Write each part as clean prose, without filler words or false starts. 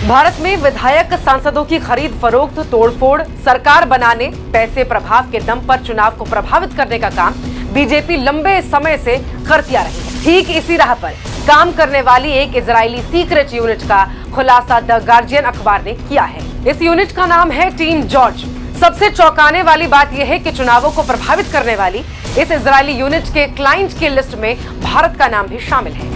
भारत में विधायक सांसदों की खरीद फरोख्त, तोड़फोड़, सरकार बनाने, पैसे प्रभाव के दम पर चुनाव को प्रभावित करने का काम बीजेपी लंबे समय से करती आ रही है। ठीक इसी राह पर काम करने वाली एक इजरायली सीक्रेट यूनिट का खुलासा द गार्जियन अखबार ने किया है। इस यूनिट का नाम है टीम जॉर्ज। सबसे चौंकाने वाली बात यह है कि चुनावों को प्रभावित करने वाली इस इजरायली यूनिट के क्लाइंट की लिस्ट में भारत का नाम भी शामिल है।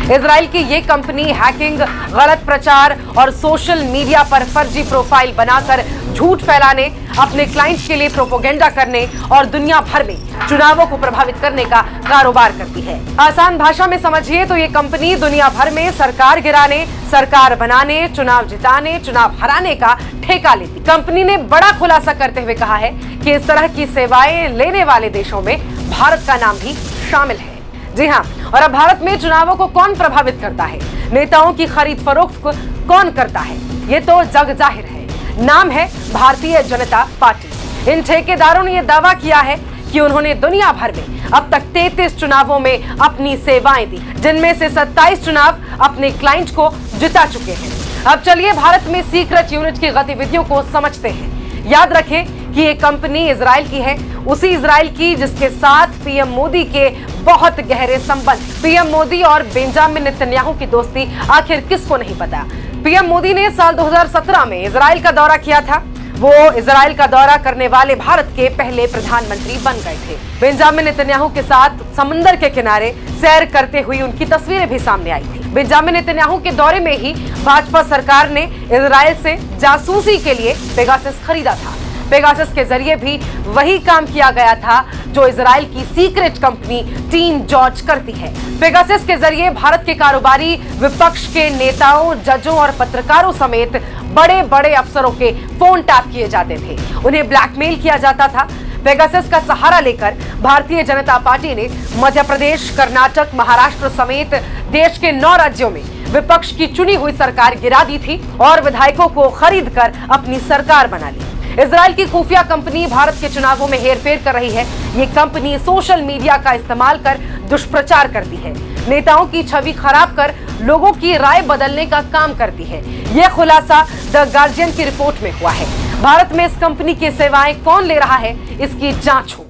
इजराइल की ये कंपनी हैकिंग, गलत प्रचार और सोशल मीडिया पर फर्जी प्रोफाइल बनाकर झूठ फैलाने, अपने क्लाइंट्स के लिए प्रोपोगेंडा करने और दुनिया भर में चुनावों को प्रभावित करने का कारोबार करती है। आसान भाषा में समझिए तो ये कंपनी दुनिया भर में सरकार गिराने, सरकार बनाने, चुनाव जिताने, चुनाव हराने का ठेका लेती। कंपनी ने बड़ा खुलासा करते हुए कहा है कि इस तरह की सेवाएं लेने वाले देशों में भारत का नाम भी शामिल है। जी हाँ, और अब भारत में चुनावों को कौन प्रभावित करता है, नेताओं की खरीद फरोख्त को कौन करता है, ये तो जग जाहिर है। नाम है भारतीय जनता पार्टी। इन ठेकेदारों ने यह दावा किया है कि उन्होंने दुनिया भर में अब तक 33 चुनावों में अपनी सेवाएं दी, जिनमें से 27 चुनाव अपने क्लाइंट को जिता चुके हैं। अब चलिए भारत में सीक्रेट यूनिट की गतिविधियों को समझते हैं। याद रखें कि ये कंपनी इजराइल की है, उसी इजराइल की जिसके साथ पीएम मोदी के बहुत गहरे संबंध। पीएम मोदी और बेंजामिन नेतन्याहू की दोस्ती आखिर किसको नहीं पता। पीएम मोदी ने साल 2017 में इजराइल का दौरा किया था। वो इजराइल का दौरा करने वाले भारत के पहले प्रधानमंत्री बन गए थे। बेंजामिन नेतन्याहू के साथ समुद्र के किनारे सैर करते हुए उनकी तस्वीरें भी सामने आई थी। बेंजामिन नेतन्याहू के दौरे में ही भाजपा सरकार ने इजराइल से जासूसी के लिए पेगासस खरीदा था। पेगासस के जरिए भी वही काम किया गया था जो इजराइल की सीक्रेट कंपनी टीम जॉर्ज करती है। पेगासस के जरिए भारत के कारोबारी, विपक्ष के नेताओं, जजों और पत्रकारों समेत बड़े बड़े अफसरों के फोन टैप किए जाते थे, उन्हें ब्लैकमेल किया जाता था। पेगासस का सहारा लेकर भारतीय जनता पार्टी ने मध्य प्रदेश, कर्नाटक, महाराष्ट्र समेत देश के 9 राज्यों में विपक्ष की चुनी हुई सरकार गिरा दी थी और विधायकों को खरीद कर अपनी सरकार बना ली। इजराइल की खुफिया कंपनी भारत के चुनावों में हेरफेर कर रही है। ये कंपनी सोशल मीडिया का इस्तेमाल कर दुष्प्रचार करती है, नेताओं की छवि खराब कर लोगों की राय बदलने का काम करती है। यह खुलासा द गार्जियन की रिपोर्ट में हुआ है। भारत में इस कंपनी की सेवाएं कौन ले रहा है, इसकी जांच हो।